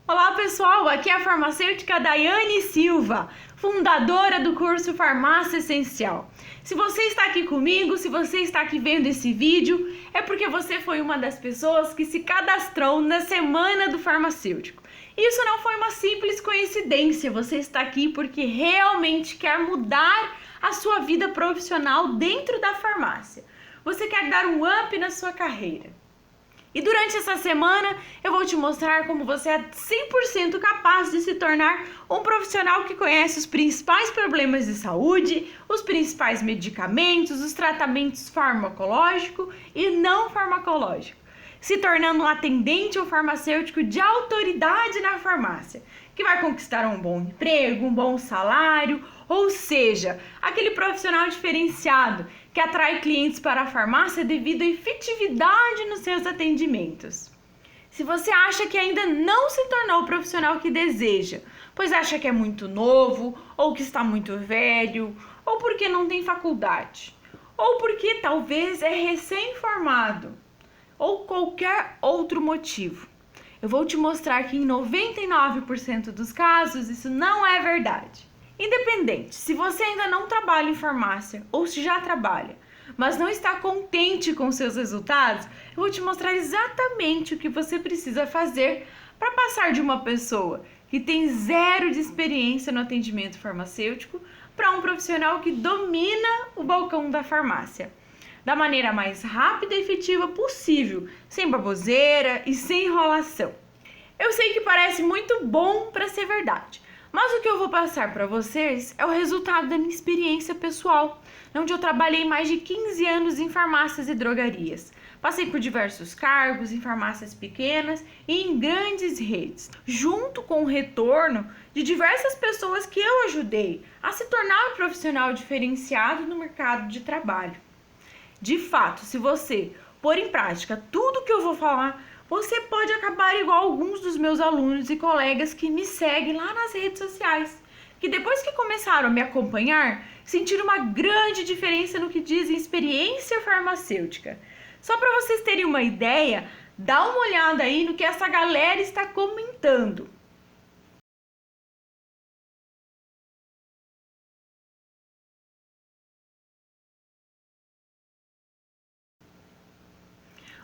Olá pessoal, aqui é a farmacêutica Daiane Silva, fundadora do curso Farmácia Essencial. Se você está aqui comigo, se você está aqui vendo esse vídeo, é porque você foi uma das pessoas que se cadastrou na Semana do Farmacêutico. Isso não foi uma simples coincidência, você está aqui porque realmente quer mudar a sua vida profissional dentro da farmácia. Você quer dar um up na sua carreira. E durante essa semana eu vou te mostrar como você é 100% capaz de se tornar um profissional que conhece os principais problemas de saúde, os principais medicamentos, os tratamentos farmacológicos e não farmacológicos, se tornando um atendente ou farmacêutico de autoridade na farmácia, que vai conquistar um bom emprego, um bom salário, ou seja, aquele profissional diferenciado que atrai clientes para a farmácia devido à efetividade nos seus atendimentos. Se você acha que ainda não se tornou o profissional que deseja, pois acha que é muito novo, ou que está muito velho, ou porque não tem faculdade, ou porque talvez é recém-formado, ou qualquer outro motivo, eu vou te mostrar que em 99% dos casos isso não é verdade. Independente, se você ainda não trabalha em farmácia ou se já trabalha, mas não está contente com seus resultados, eu vou te mostrar exatamente o que você precisa fazer para passar de uma pessoa que tem zero de experiência no atendimento farmacêutico para um profissional que domina o balcão da farmácia, da maneira mais rápida e efetiva possível, sem baboseira e sem enrolação. Eu sei que parece muito bom para ser verdade, mas o que eu vou passar para vocês é o resultado da minha experiência pessoal, onde eu trabalhei mais de 15 anos em farmácias e drogarias. Passei por diversos cargos em farmácias pequenas e em grandes redes, junto com o retorno de diversas pessoas que eu ajudei a se tornar um profissional diferenciado no mercado de trabalho. De fato, se você pôr em prática tudo que eu vou falar, você pode acabar igual alguns dos meus alunos e colegas que me seguem lá nas redes sociais, que depois que começaram a me acompanhar, sentiram uma grande diferença no que diz experiência farmacêutica. Só para vocês terem uma ideia, dá uma olhada aí no que essa galera está comentando.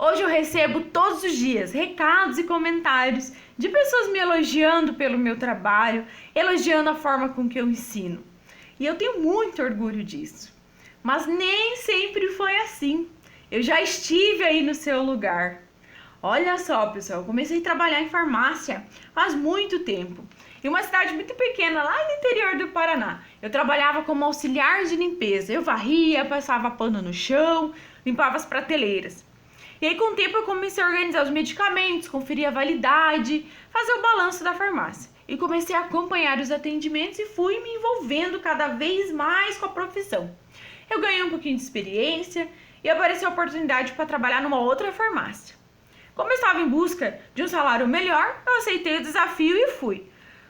Hoje eu recebo todos os dias recados e comentários de pessoas me elogiando pelo meu trabalho, elogiando a forma com que eu ensino. E eu tenho muito orgulho disso. Mas nem sempre foi assim. Eu já estive aí no seu lugar. Olha só, pessoal, eu comecei a trabalhar em farmácia faz muito tempo. Em uma cidade muito pequena, lá no interior do Paraná. Eu trabalhava como auxiliar de limpeza. Eu varria, passava pano no chão, limpava as prateleiras. E aí, com o tempo, eu comecei a organizar os medicamentos, conferir a validade, fazer o balanço da farmácia. E comecei a acompanhar os atendimentos e fui me envolvendo cada vez mais com a profissão. Eu ganhei um pouquinho de experiência e apareceu a oportunidade para trabalhar numa outra farmácia. Como eu estava em busca de um salário melhor, eu aceitei o desafio e fui.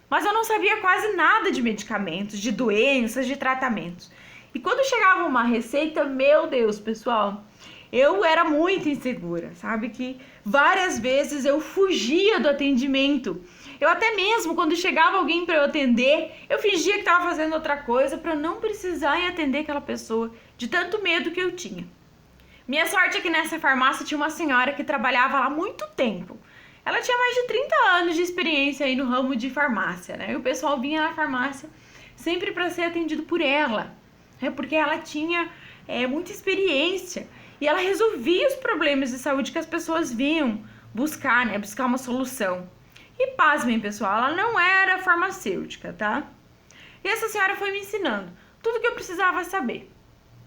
Mas eu não sabia quase nada de medicamentos, de doenças, de tratamentos. E quando chegava uma receita, meu Deus, pessoal, eu era muito insegura, sabe? Que várias vezes eu fugia do atendimento. Eu até mesmo, quando chegava alguém para eu atender, eu fingia que estava fazendo outra coisa para não precisar ir atender aquela pessoa, de tanto medo que eu tinha. Minha sorte é que nessa farmácia tinha uma senhora que trabalhava lá há muito tempo. Ela tinha mais de 30 anos de experiência aí no ramo de farmácia, né? E o pessoal vinha na farmácia sempre para ser atendido por ela, né? Porque ela tinha muita experiência. E ela resolvia os problemas de saúde que as pessoas vinham buscar, né? Buscar uma solução. E pasmem, pessoal, ela não era farmacêutica, tá? E essa senhora foi me ensinando tudo que eu precisava saber.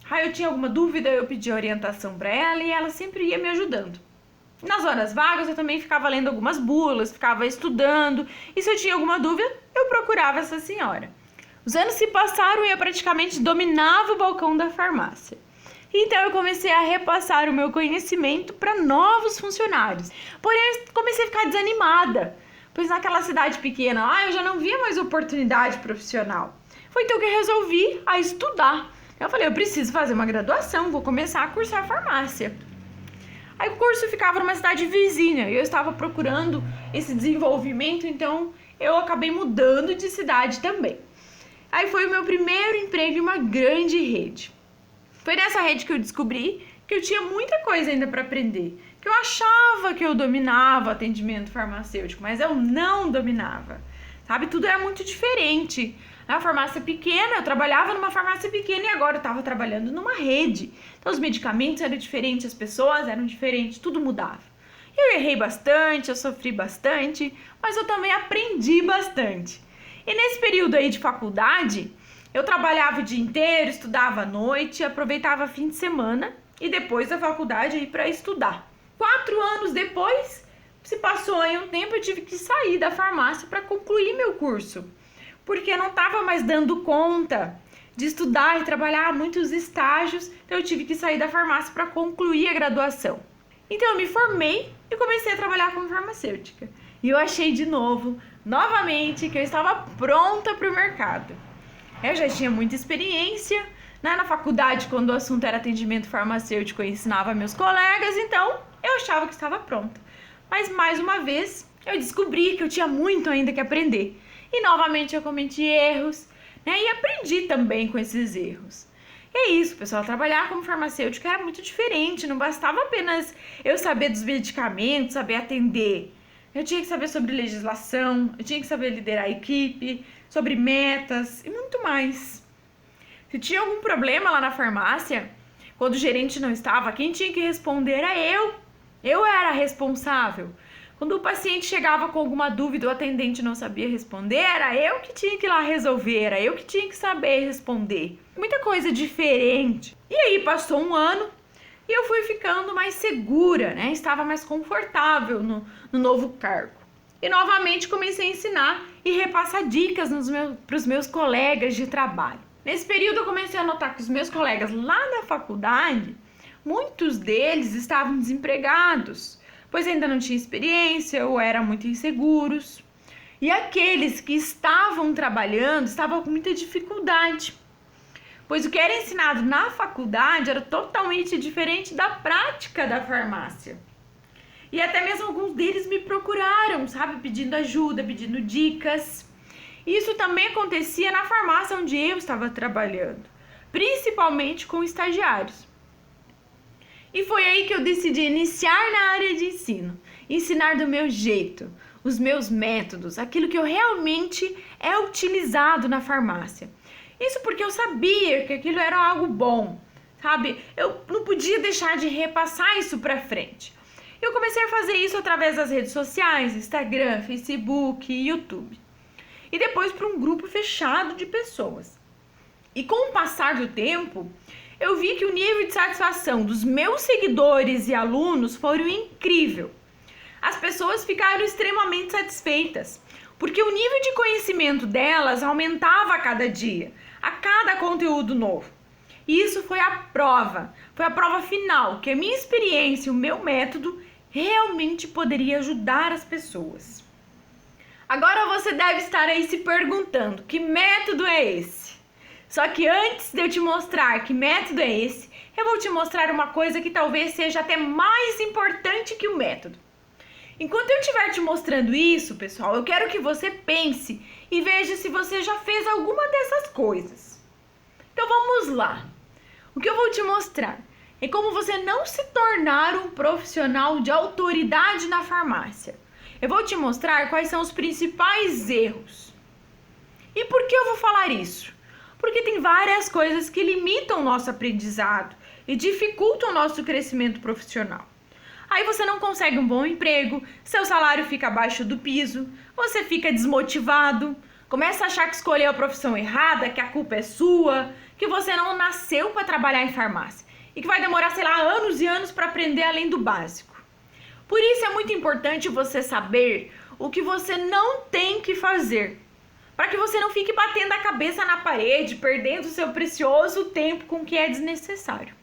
Aí eu tinha alguma dúvida, eu pedia orientação para ela e ela sempre ia me ajudando. Nas horas vagas eu também ficava lendo algumas bulas, ficava estudando. E se eu tinha alguma dúvida, eu procurava essa senhora. Os anos se passaram e eu praticamente dominava o balcão da farmácia. Então eu comecei a repassar o meu conhecimento para novos funcionários. Porém, eu comecei a ficar desanimada, pois naquela cidade pequena lá eu já não via mais oportunidade profissional. Foi então que eu resolvi a estudar. Eu falei, eu preciso fazer uma graduação, vou começar a cursar farmácia. Aí o curso ficava numa cidade vizinha e eu estava procurando esse desenvolvimento, então eu acabei mudando de cidade também. Aí foi o meu primeiro emprego em uma grande rede. Foi nessa rede que eu descobri que eu tinha muita coisa ainda para aprender, que eu achava que eu dominava atendimento farmacêutico, mas eu não dominava, sabe? Tudo era muito diferente. Na farmácia pequena, eu trabalhava numa farmácia pequena e agora eu estava trabalhando numa rede. Então os medicamentos eram diferentes, as pessoas eram diferentes, tudo mudava. Eu errei bastante, eu sofri bastante, mas eu também aprendi bastante. E nesse período aí de faculdade, eu trabalhava o dia inteiro, estudava à noite, aproveitava fim de semana e depois da faculdade aí para estudar. 4 anos depois, se passou aí um tempo, eu tive que sair da farmácia para concluir meu curso, porque eu não estava mais dando conta de estudar e trabalhar muitos estágios, então eu tive que sair da farmácia para concluir a graduação. Então eu me formei e comecei a trabalhar como farmacêutica. E eu achei novamente, que eu estava pronta para o mercado. Eu já tinha muita experiência, né? Na faculdade, quando o assunto era atendimento farmacêutico, eu ensinava meus colegas, então eu achava que estava pronta. Mas mais uma vez, eu descobri que eu tinha muito ainda que aprender. E novamente eu cometi erros, né? E aprendi também com esses erros. E é isso, pessoal, trabalhar como farmacêutico era muito diferente, não bastava apenas eu saber dos medicamentos, saber atender. Eu tinha que saber sobre legislação, eu tinha que saber liderar a equipe, sobre metas e muito mais. Se tinha algum problema lá na farmácia, quando o gerente não estava, quem tinha que responder era eu. Eu era a responsável. Quando o paciente chegava com alguma dúvida, o atendente não sabia responder, era eu que tinha que ir lá resolver, era eu que tinha que saber responder. Muita coisa diferente. E aí passou um ano e eu fui ficando mais segura, né? Estava mais confortável no novo cargo. E novamente comecei a ensinar e repassar dicas para os meus colegas de trabalho. Nesse período eu comecei a notar que os meus colegas lá na faculdade, muitos deles estavam desempregados, pois ainda não tinham experiência ou eram muito inseguros. E aqueles que estavam trabalhando estavam com muita dificuldade, pois o que era ensinado na faculdade era totalmente diferente da prática da farmácia. E até mesmo alguns deles me procuraram, sabe, pedindo ajuda, pedindo dicas. Isso também acontecia na farmácia onde eu estava trabalhando, principalmente com estagiários. E foi aí que eu decidi iniciar na área de ensino, ensinar do meu jeito, os meus métodos, aquilo que eu realmente é utilizado na farmácia. Isso porque eu sabia que aquilo era algo bom, sabe? Eu não podia deixar de repassar isso para frente. Eu comecei a fazer isso através das redes sociais, Instagram, Facebook, YouTube. E depois para um grupo fechado de pessoas. E com o passar do tempo, eu vi que o nível de satisfação dos meus seguidores e alunos foi incrível. As pessoas ficaram extremamente satisfeitas, porque o nível de conhecimento delas aumentava a cada dia, a cada conteúdo novo. E isso foi a prova final, que a minha experiência e o meu método realmente poderia ajudar as pessoas. Agora você deve estar aí se perguntando, que método é esse? Só que antes de eu te mostrar que método é esse, eu vou te mostrar uma coisa que talvez seja até mais importante que o método. Enquanto eu estiver te mostrando isso, pessoal, eu quero que você pense e veja se você já fez alguma dessas coisas. Então vamos lá. O que eu vou te mostrar é como você não se tornar um profissional de autoridade na farmácia. Eu vou te mostrar quais são os principais erros. E por que eu vou falar isso? Porque tem várias coisas que limitam o nosso aprendizado e dificultam o nosso crescimento profissional. Aí você não consegue um bom emprego, seu salário fica abaixo do piso, você fica desmotivado, começa a achar que escolheu a profissão errada, que a culpa é sua, que você não nasceu para trabalhar em farmácia e que vai demorar, sei lá, anos e anos para aprender além do básico. Por isso é muito importante você saber o que você não tem que fazer, para que você não fique batendo a cabeça na parede, perdendo o seu precioso tempo com o que é desnecessário.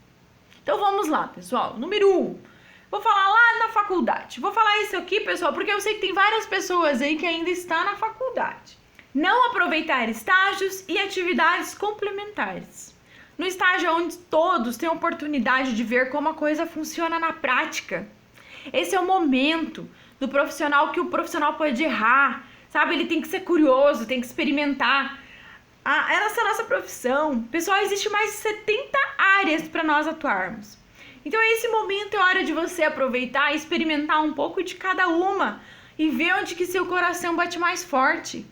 Então vamos lá, pessoal. Número 1. Vou falar lá na faculdade. Vou falar isso aqui, pessoal, porque eu sei que tem várias pessoas aí que ainda estão na faculdade. Não aproveitar estágios e atividades complementares. No estágio onde todos têm a oportunidade de ver como a coisa funciona na prática. Esse é o momento do profissional que o profissional pode errar, sabe? Ele tem que ser curioso, tem que experimentar. Essa é a nossa profissão. Pessoal, existe mais de 70 áreas para nós atuarmos. Então, esse momento é hora de você aproveitar e experimentar um pouco de cada uma e ver onde que seu coração bate mais forte,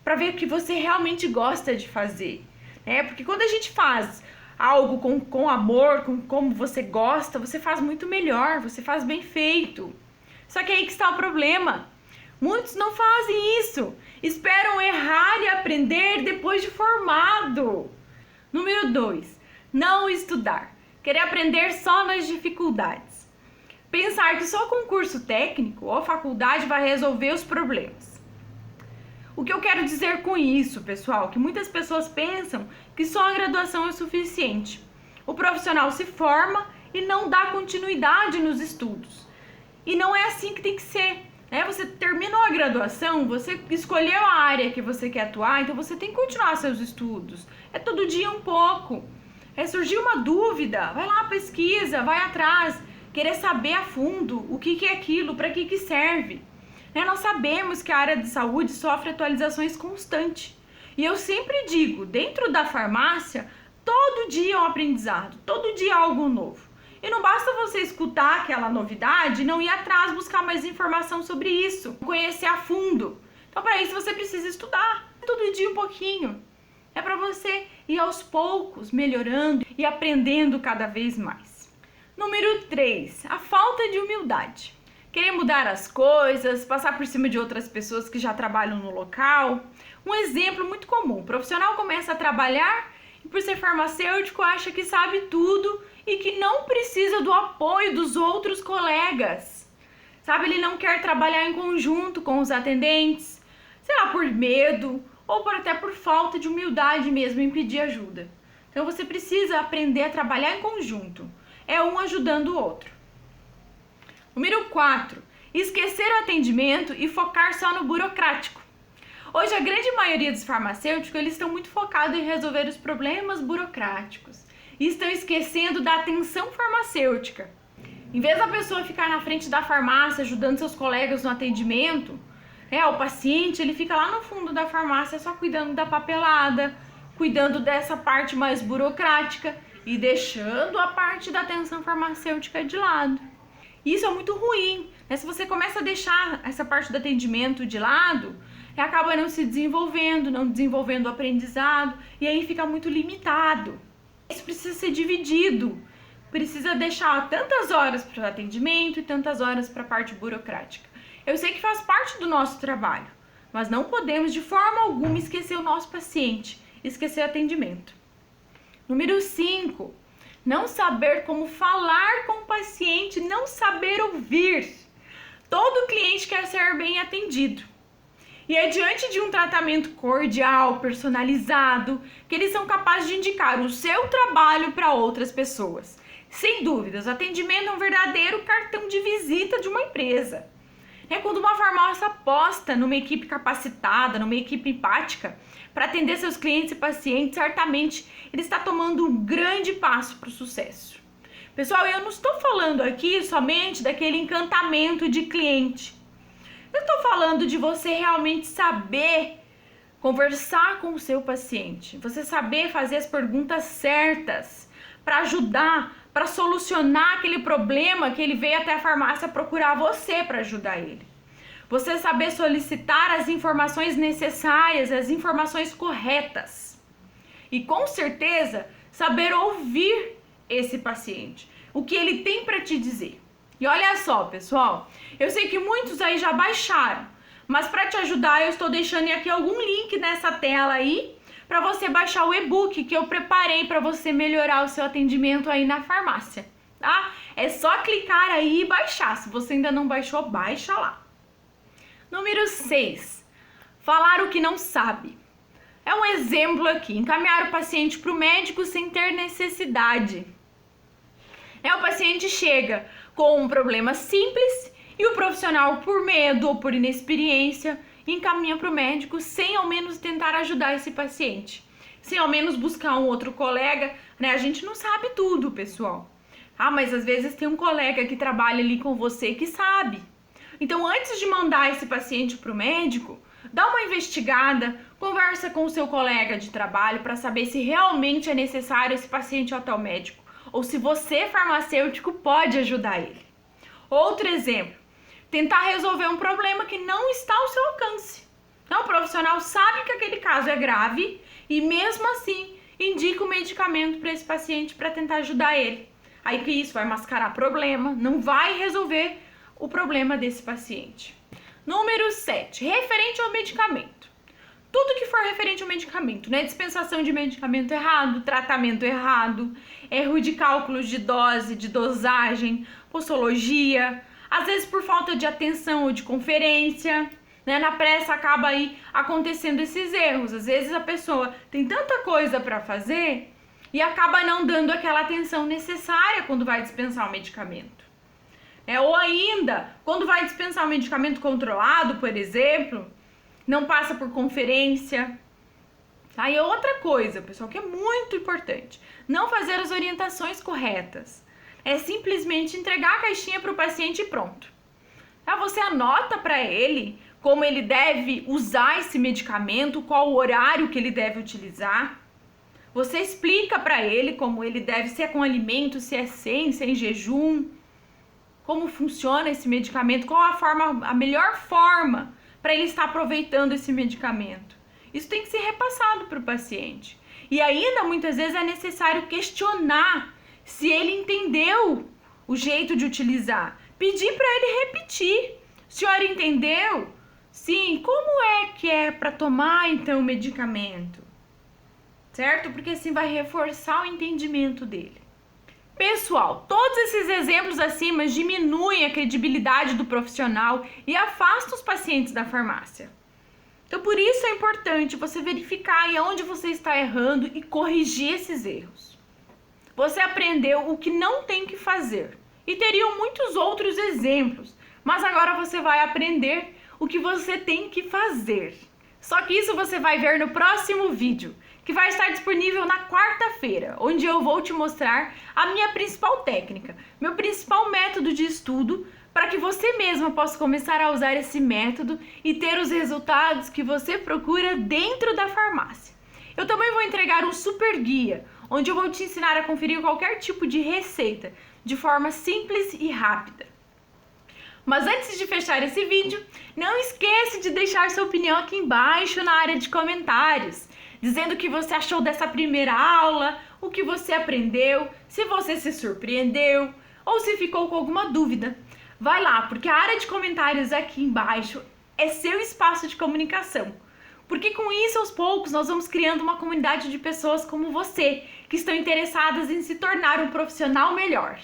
para ver o que você realmente gosta de fazer, né? Porque quando a gente faz algo com amor, com como você gosta, você faz muito melhor, você faz bem feito. Só que aí que está o problema. Muitos não fazem isso, esperam errar e aprender depois de formado. Número 2, não estudar. Querer aprender só nas dificuldades. Pensar que só concurso técnico ou faculdade vai resolver os problemas. O que eu quero dizer com isso, pessoal? Que muitas pessoas pensam que só a graduação é suficiente. O profissional se forma e não dá continuidade nos estudos. E não é assim que tem que ser. Você terminou a graduação, você escolheu a área que você quer atuar, então você tem que continuar seus estudos. É todo dia um pouco. Surgiu uma dúvida, vai lá, pesquisa, vai atrás, querer saber a fundo o que é aquilo, para que serve. Nós sabemos que a área de saúde sofre atualizações constantes. E eu sempre digo, dentro da farmácia, todo dia é um aprendizado, todo dia é algo novo. E não basta você escutar aquela novidade e não ir atrás buscar mais informação sobre isso, conhecer a fundo. Então, para isso, você precisa estudar, todo dia um pouquinho. É para você ir aos poucos, melhorando e aprendendo cada vez mais. Número 3, a falta de humildade. Querer mudar as coisas, passar por cima de outras pessoas que já trabalham no local. Um exemplo muito comum, o profissional começa a trabalhar e por ser farmacêutico acha que sabe tudo e que não precisa do apoio dos outros colegas. Sabe, ele não quer trabalhar em conjunto com os atendentes, sei lá, por medo ou até por falta de humildade mesmo em pedir ajuda. Então você precisa aprender a trabalhar em conjunto, é um ajudando o outro. Número 4, esquecer o atendimento e focar só no burocrático. Hoje a grande maioria dos farmacêuticos, eles estão muito focados em resolver os problemas burocráticos e estão esquecendo da atenção farmacêutica. Em vez da pessoa ficar na frente da farmácia ajudando seus colegas no atendimento, o paciente ele fica lá no fundo da farmácia só cuidando da papelada, cuidando dessa parte mais burocrática e deixando a parte da atenção farmacêutica de lado. Isso é muito ruim, Se você começa a deixar essa parte do atendimento de lado, acaba não se desenvolvendo, não desenvolvendo o aprendizado e aí fica muito limitado. Isso precisa ser dividido, precisa deixar tantas horas para o atendimento e tantas horas para a parte burocrática. Eu sei que faz parte do nosso trabalho, mas não podemos de forma alguma esquecer o nosso paciente, esquecer o atendimento. Número 5, não saber como falar com o paciente, não saber ouvir. Todo cliente quer ser bem atendido. E é diante de um tratamento cordial, personalizado, que eles são capazes de indicar o seu trabalho para outras pessoas. Sem dúvidas, o atendimento é um verdadeiro cartão de visita de uma empresa. Quando uma farmácia aposta numa equipe capacitada, numa equipe empática, para atender seus clientes e pacientes, certamente ele está tomando um grande passo para o sucesso. Pessoal, eu não estou falando aqui somente daquele encantamento de cliente. Eu estou falando de você realmente saber conversar com o seu paciente, você saber fazer as perguntas certas para ajudar, para solucionar aquele problema que ele veio até a farmácia procurar você para ajudar ele. Você saber solicitar as informações necessárias, as informações corretas. E com certeza, saber ouvir esse paciente, o que ele tem para te dizer. E olha só, pessoal, eu sei que muitos aí já baixaram, mas para te ajudar eu estou deixando aqui algum link nessa tela aí, para você baixar o e-book que eu preparei para você melhorar o seu atendimento aí na farmácia, tá? É só clicar aí e baixar. Se você ainda não baixou, baixa lá. Número 6, falar o que não sabe. É um exemplo aqui, encaminhar o paciente para o médico sem ter necessidade. O paciente chega com um problema simples e o profissional, por medo ou por inexperiência, encaminha para o médico sem ao menos tentar ajudar esse paciente. sem ao menos buscar um outro colega, né? A gente não sabe tudo, pessoal. Ah, mas às vezes tem um colega que trabalha ali com você que sabe. Então, antes de mandar esse paciente para o médico, dá uma investigada, conversa com o seu colega de trabalho para saber se realmente é necessário esse paciente ir até o médico ou se você, farmacêutico, pode ajudar ele. Outro exemplo, tentar resolver um problema que não está ao seu alcance. Então, o profissional sabe que aquele caso é grave e mesmo assim indica o medicamento para esse paciente para tentar ajudar ele. Aí que isso vai mascarar problema, não vai resolver o problema desse paciente. Número 7, referente ao medicamento. Tudo que for referente ao medicamento, né? Dispensação de medicamento errado, tratamento errado, erro de cálculos de dose, de dosagem, posologia, às vezes por falta de atenção ou de conferência, né? Na pressa acaba aí acontecendo esses erros. Às vezes a pessoa tem tanta coisa para fazer e acaba não dando aquela atenção necessária quando vai dispensar o medicamento. Ou ainda, quando vai dispensar um medicamento controlado, por exemplo, não passa por conferência. Tá? E outra coisa, pessoal, que é muito importante, não fazer as orientações corretas. É simplesmente entregar a caixinha para o paciente e pronto. Tá? Você anota para ele como ele deve usar esse medicamento, qual o horário que ele deve utilizar. Você explica para ele como ele deve, se é com alimento, se é sem jejum. Como funciona esse medicamento, qual a melhor forma para ele estar aproveitando esse medicamento. Isso tem que ser repassado para o paciente. E ainda, muitas vezes, é necessário questionar se ele entendeu o jeito de utilizar. Pedir para ele repetir. O senhor entendeu? Sim, como é que é para tomar, então, o medicamento? Certo? Porque assim vai reforçar o entendimento dele. Pessoal, todos esses exemplos acima diminuem a credibilidade do profissional e afastam os pacientes da farmácia. Então, por isso é importante você verificar aí onde você está errando e corrigir esses erros. Você aprendeu o que não tem que fazer e teriam muitos outros exemplos, mas agora você vai aprender o que você tem que fazer. Só que isso você vai ver no próximo vídeo, que vai estar disponível na quarta-feira, onde eu vou te mostrar a minha principal técnica, meu principal método de estudo, para que você mesma possa começar a usar esse método e ter os resultados que você procura dentro da farmácia. Eu também vou entregar um super guia, onde eu vou te ensinar a conferir qualquer tipo de receita, de forma simples e rápida. Mas antes de fechar esse vídeo, não esqueça de deixar sua opinião aqui embaixo na área de comentários, dizendo o que você achou dessa primeira aula, o que você aprendeu, se você se surpreendeu ou se ficou com alguma dúvida. Vai lá, porque a área de comentários aqui embaixo é seu espaço de comunicação. Porque com isso, aos poucos, nós vamos criando uma comunidade de pessoas como você, que estão interessadas em se tornar um profissional melhor.